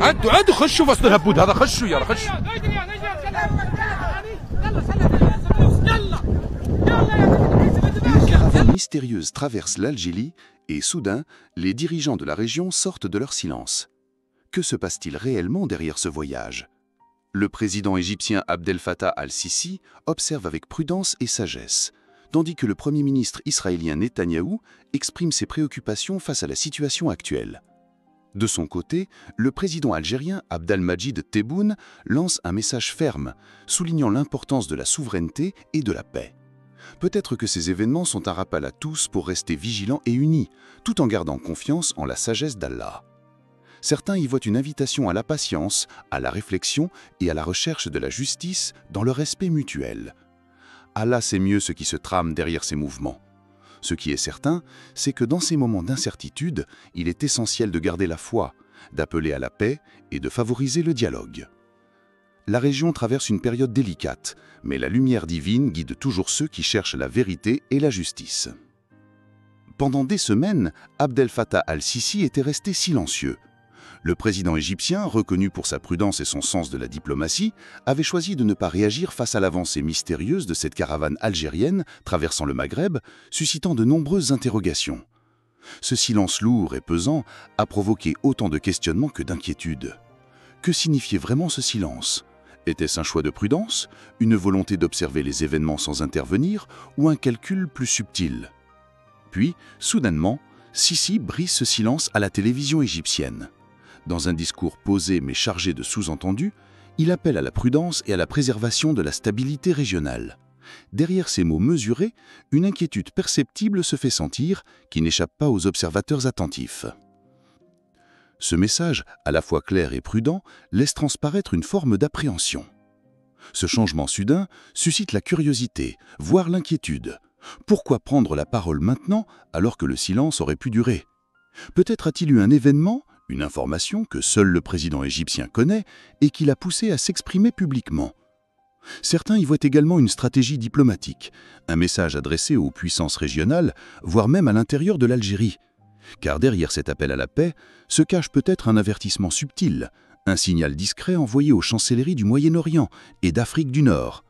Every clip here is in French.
عندو خشوا وسط الهبود هذا خشوا يلا خشوا. Une caravane mystérieuse traverse l'Algérie et soudain, les dirigeants de la région sortent de leur silence. Que se passe-t-il réellement derrière ce voyage? Le président égyptien Abdel Fattah al-Sisi observe avec prudence et sagesse, tandis que le premier ministre israélien Netanyahou exprime ses préoccupations face à la situation actuelle. De son côté, le président algérien Abdelmadjid Tebboune lance un message ferme, soulignant l'importance de la souveraineté et de la paix. Peut-être que ces événements sont un rappel à tous pour rester vigilants et unis, tout en gardant confiance en la sagesse d'Allah. Certains y voient une invitation à la patience, à la réflexion et à la recherche de la justice dans le respect mutuel. Allah sait mieux ce qui se trame derrière ces mouvements. Ce qui est certain, c'est que dans ces moments d'incertitude, il est essentiel de garder la foi, d'appeler à la paix et de favoriser le dialogue. La région traverse une période délicate, mais la lumière divine guide toujours ceux qui cherchent la vérité et la justice. Pendant des semaines, Abdel Fattah al-Sisi était resté silencieux. Le président égyptien, reconnu pour sa prudence et son sens de la diplomatie, avait choisi de ne pas réagir face à l'avancée mystérieuse de cette caravane algérienne traversant le Maghreb, suscitant de nombreuses interrogations. Ce silence lourd et pesant a provoqué autant de questionnements que d'inquiétudes. Que signifiait vraiment ce silence? Était-ce un choix de prudence, une volonté d'observer les événements sans intervenir ou un calcul plus subtil? Puis, soudainement, Sisi brise ce silence à la télévision égyptienne. Dans un discours posé mais chargé de sous-entendus, il appelle à la prudence et à la préservation de la stabilité régionale. Derrière ces mots mesurés, une inquiétude perceptible se fait sentir qui n'échappe pas aux observateurs attentifs. Ce message, à la fois clair et prudent, laisse transparaître une forme d'appréhension. Ce changement soudain suscite la curiosité, voire l'inquiétude. Pourquoi prendre la parole maintenant alors que le silence aurait pu durer? Peut-être a-t-il eu un événement, une information que seul le président égyptien connaît et qui l'a poussé à s'exprimer publiquement. Certains y voient également une stratégie diplomatique, un message adressé aux puissances régionales, voire même à l'intérieur de l'Algérie. Car derrière cet appel à la paix se cache peut-être un avertissement subtil, un signal discret envoyé aux chancelleries du Moyen-Orient et d'Afrique du Nord.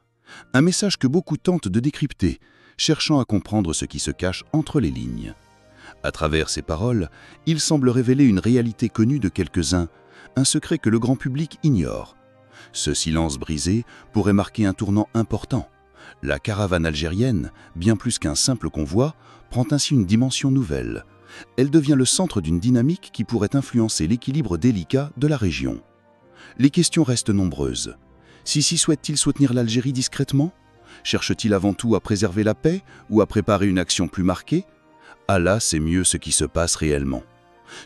Un message que beaucoup tentent de décrypter, cherchant à comprendre ce qui se cache entre les lignes. À travers ces paroles, il semble révéler une réalité connue de quelques-uns, un secret que le grand public ignore. Ce silence brisé pourrait marquer un tournant important. La caravane algérienne, bien plus qu'un simple convoi, prend ainsi une dimension nouvelle. Elle devient le centre d'une dynamique qui pourrait influencer l'équilibre délicat de la région. Les questions restent nombreuses. Sisi souhaite-t-il soutenir l'Algérie discrètement? Cherche-t-il avant tout à préserver la paix ou à préparer une action plus marquée? Allah sait mieux ce qui se passe réellement.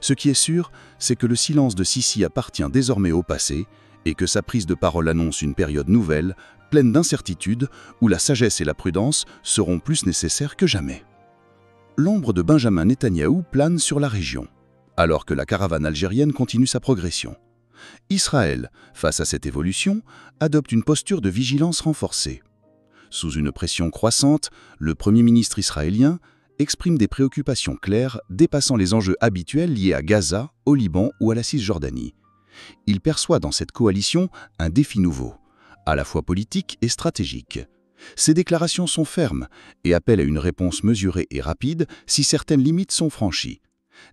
Ce qui est sûr, c'est que le silence de Sisi appartient désormais au passé et que sa prise de parole annonce une période nouvelle, pleine d'incertitudes, où la sagesse et la prudence seront plus nécessaires que jamais. L'ombre de Benjamin Netanyahou plane sur la région, alors que la caravane algérienne continue sa progression. Israël, face à cette évolution, adopte une posture de vigilance renforcée. Sous une pression croissante, le Premier ministre israélien exprime des préoccupations claires dépassant les enjeux habituels liés à Gaza, au Liban ou à la Cisjordanie. Il perçoit dans cette coalition un défi nouveau, à la fois politique et stratégique. Ces déclarations sont fermes et appellent à une réponse mesurée et rapide si certaines limites sont franchies.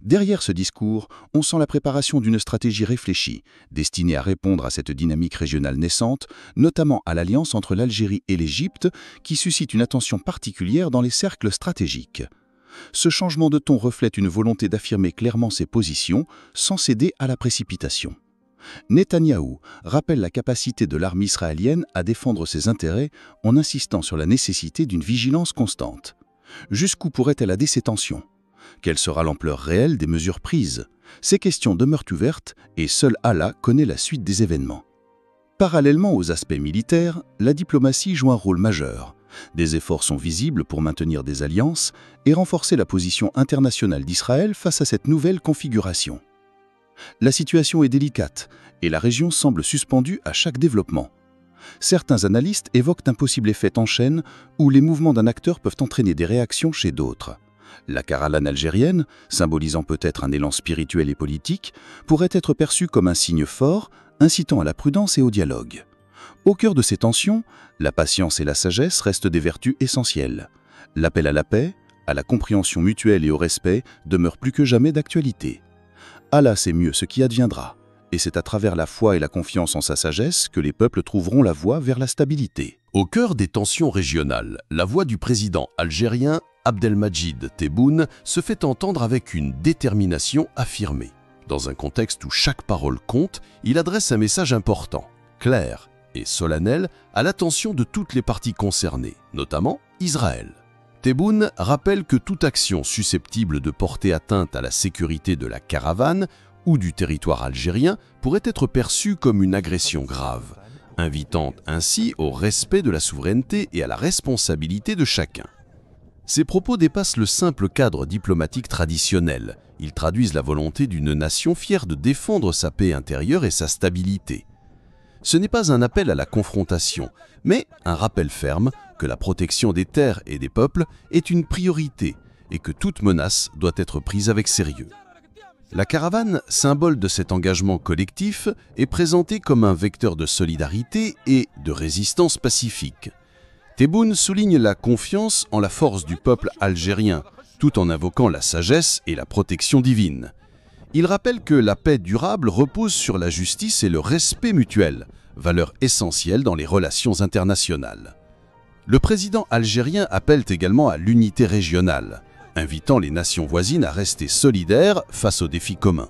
Derrière ce discours, on sent la préparation d'une stratégie réfléchie, destinée à répondre à cette dynamique régionale naissante, notamment à l'alliance entre l'Algérie et l'Égypte, qui suscite une attention particulière dans les cercles stratégiques. Ce changement de ton reflète une volonté d'affirmer clairement ses positions, sans céder à la précipitation. Netanyahou rappelle la capacité de l'armée israélienne à défendre ses intérêts en insistant sur la nécessité d'une vigilance constante. Jusqu'où pourrait-elle aller ces tensions? Quelle sera l'ampleur réelle des mesures prises? Ces questions demeurent ouvertes et seul Allah connaît la suite des événements. Parallèlement aux aspects militaires, la diplomatie joue un rôle majeur. Des efforts sont visibles pour maintenir des alliances et renforcer la position internationale d'Israël face à cette nouvelle configuration. La situation est délicate et la région semble suspendue à chaque développement. Certains analystes évoquent un possible effet en chaîne où les mouvements d'un acteur peuvent entraîner des réactions chez d'autres. La caravane algérienne, symbolisant peut-être un élan spirituel et politique, pourrait être perçue comme un signe fort, incitant à la prudence et au dialogue. Au cœur de ces tensions, la patience et la sagesse restent des vertus essentielles. L'appel à la paix, à la compréhension mutuelle et au respect demeure plus que jamais d'actualité. Allah sait mieux ce qui adviendra, et c'est à travers la foi et la confiance en sa sagesse que les peuples trouveront la voie vers la stabilité. Au cœur des tensions régionales, la voix du président algérien Abdelmadjid Tebboune se fait entendre avec une détermination affirmée. Dans un contexte où chaque parole compte, il adresse un message important, clair et solennel à l'attention de toutes les parties concernées, notamment Israël. Tebboune rappelle que toute action susceptible de porter atteinte à la sécurité de la caravane ou du territoire algérien pourrait être perçue comme une agression grave, invitant ainsi au respect de la souveraineté et à la responsabilité de chacun. Ces propos dépassent le simple cadre diplomatique traditionnel. Ils traduisent la volonté d'une nation fière de défendre sa paix intérieure et sa stabilité. Ce n'est pas un appel à la confrontation, mais un rappel ferme que la protection des terres et des peuples est une priorité et que toute menace doit être prise avec sérieux. La caravane, symbole de cet engagement collectif, est présentée comme un vecteur de solidarité et de résistance pacifique. Tebboune souligne la confiance en la force du peuple algérien, tout en invoquant la sagesse et la protection divine. Il rappelle que la paix durable repose sur la justice et le respect mutuel, valeurs essentielles dans les relations internationales. Le président algérien appelle également à l'unité régionale, invitant les nations voisines à rester solidaires face aux défis communs.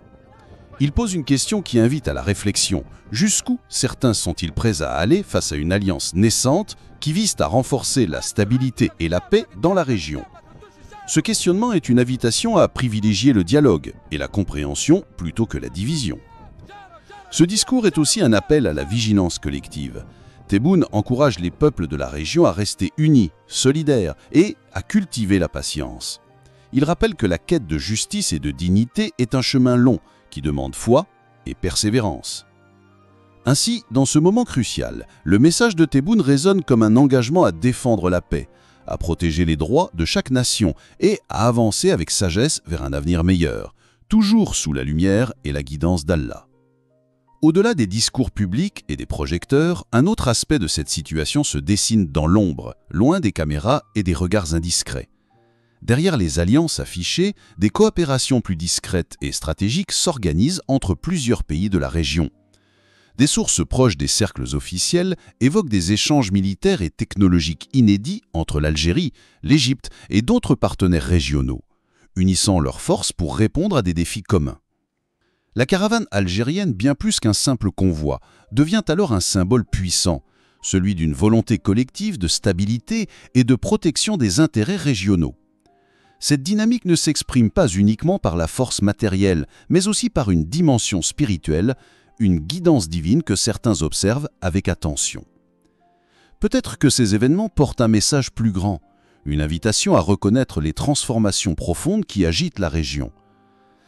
Il pose une question qui invite à la réflexion. Jusqu'où certains sont-ils prêts à aller face à une alliance naissante qui vise à renforcer la stabilité et la paix dans la région? Ce questionnement est une invitation à privilégier le dialogue et la compréhension plutôt que la division. Ce discours est aussi un appel à la vigilance collective. Tebboune encourage les peuples de la région à rester unis, solidaires et à cultiver la patience. Il rappelle que la quête de justice et de dignité est un chemin long qui demande foi et persévérance. Ainsi, dans ce moment crucial, le message de Tebboune résonne comme un engagement à défendre la paix, à protéger les droits de chaque nation et à avancer avec sagesse vers un avenir meilleur, toujours sous la lumière et la guidance d'Allah. Au-delà des discours publics et des projecteurs, un autre aspect de cette situation se dessine dans l'ombre, loin des caméras et des regards indiscrets. Derrière les alliances affichées, des coopérations plus discrètes et stratégiques s'organisent entre plusieurs pays de la région. Des sources proches des cercles officiels évoquent des échanges militaires et technologiques inédits entre l'Algérie, l'Égypte et d'autres partenaires régionaux, unissant leurs forces pour répondre à des défis communs. La caravane algérienne, bien plus qu'un simple convoi, devient alors un symbole puissant, celui d'une volonté collective de stabilité et de protection des intérêts régionaux. Cette dynamique ne s'exprime pas uniquement par la force matérielle, mais aussi par une dimension spirituelle, une guidance divine que certains observent avec attention. Peut-être que ces événements portent un message plus grand, une invitation à reconnaître les transformations profondes qui agitent la région.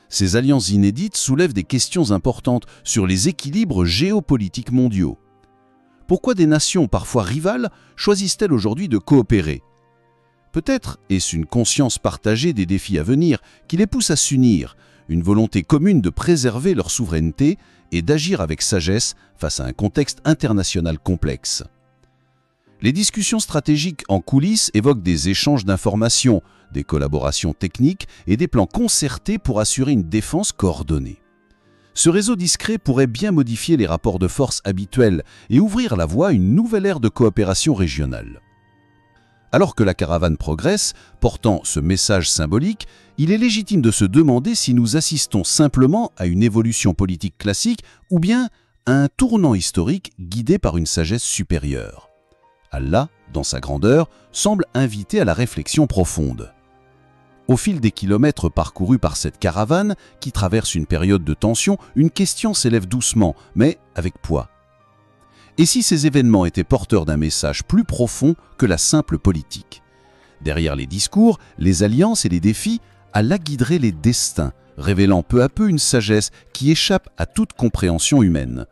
Ces alliances inédites soulèvent des questions importantes sur les équilibres géopolitiques mondiaux. Pourquoi des nations parfois rivales choisissent-elles aujourd'hui de coopérer? Peut-être est-ce une conscience partagée des défis à venir qui les pousse à s'unir, une volonté commune de préserver leur souveraineté et d'agir avec sagesse face à un contexte international complexe. Les discussions stratégiques en coulisses évoquent des échanges d'informations, des collaborations techniques et des plans concertés pour assurer une défense coordonnée. Ce réseau discret pourrait bien modifier les rapports de force habituels et ouvrir la voie à une nouvelle ère de coopération régionale. Alors que la caravane progresse, portant ce message symbolique, il est légitime de se demander si nous assistons simplement à une évolution politique classique ou bien à un tournant historique guidé par une sagesse supérieure. Allah, dans sa grandeur, semble inviter à la réflexion profonde. Au fil des kilomètres parcourus par cette caravane, qui traverse une période de tension, une question s'élève doucement, mais avec poids. Et si ces événements étaient porteurs d'un message plus profond que la simple politique? Derrière les discours, les alliances et les défis, Allah guiderait les destins, révélant peu à peu une sagesse qui échappe à toute compréhension humaine.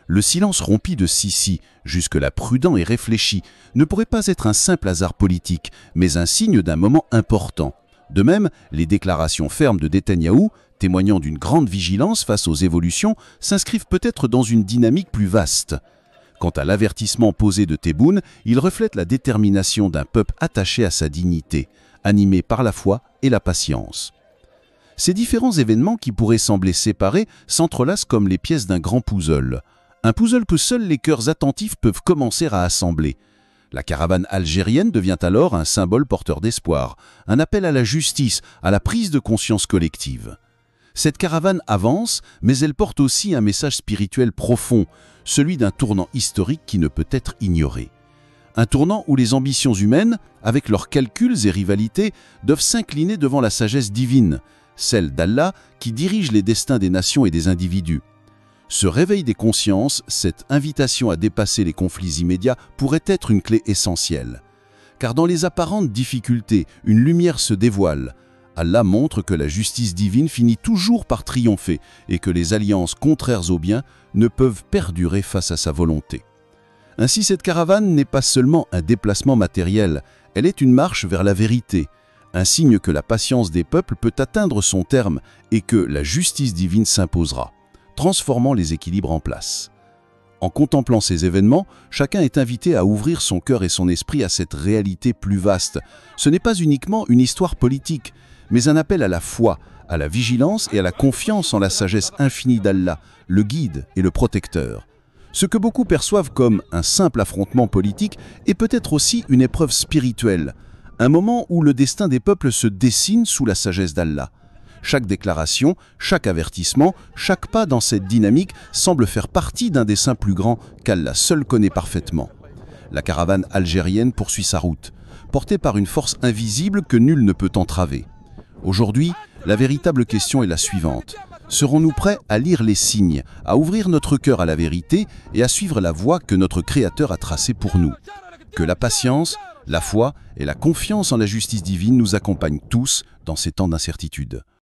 Le silence rompi de Sissi, jusque-là prudent et réfléchi, ne pourrait pas être un simple hasard politique, mais un signe d'un moment important, De même, les déclarations fermes de Netanyahou, témoignant d'une grande vigilance face aux évolutions, s'inscrivent peut-être dans une dynamique plus vaste. Quant à l'avertissement posé de Tebboune, il reflète la détermination d'un peuple attaché à sa dignité, animé par la foi et la patience. Ces différents événements qui pourraient sembler séparés s'entrelacent comme les pièces d'un grand puzzle. Un puzzle que seuls les cœurs attentifs peuvent commencer à assembler. La caravane algérienne devient alors un symbole porteur d'espoir, un appel à la justice, à la prise de conscience collective. Cette caravane avance, mais elle porte aussi un message spirituel profond, celui d'un tournant historique qui ne peut être ignoré. Un tournant où les ambitions humaines, avec leurs calculs et rivalités, doivent s'incliner devant la sagesse divine, celle d'Allah qui dirige les destins des nations et des individus. Ce réveil des consciences, cette invitation à dépasser les conflits immédiats pourrait être une clé essentielle. Car dans les apparentes difficultés, une lumière se dévoile. Allah montre que la justice divine finit toujours par triompher et que les alliances contraires au bien ne peuvent perdurer face à sa volonté. Ainsi, cette caravane n'est pas seulement un déplacement matériel, elle est une marche vers la vérité, un signe que la patience des peuples peut atteindre son terme et que la justice divine s'imposera, transformant les équilibres en place. En contemplant ces événements, chacun est invité à ouvrir son cœur et son esprit à cette réalité plus vaste. Ce n'est pas uniquement une histoire politique, mais un appel à la foi, à la vigilance et à la confiance en la sagesse infinie d'Allah, le guide et le protecteur. Ce que beaucoup perçoivent comme un simple affrontement politique est peut-être aussi une épreuve spirituelle, un moment où le destin des peuples se dessine sous la sagesse d'Allah. Chaque déclaration, chaque avertissement, chaque pas dans cette dynamique semble faire partie d'un dessein plus grand qu'Allah seul connaît parfaitement. La caravane algérienne poursuit sa route, portée par une force invisible que nul ne peut entraver. Aujourd'hui, la véritable question est la suivante. Serons-nous prêts à lire les signes, à ouvrir notre cœur à la vérité et à suivre la voie que notre Créateur a tracée pour nous? Que la patience, la foi et la confiance en la justice divine nous accompagnent tous dans ces temps d'incertitude.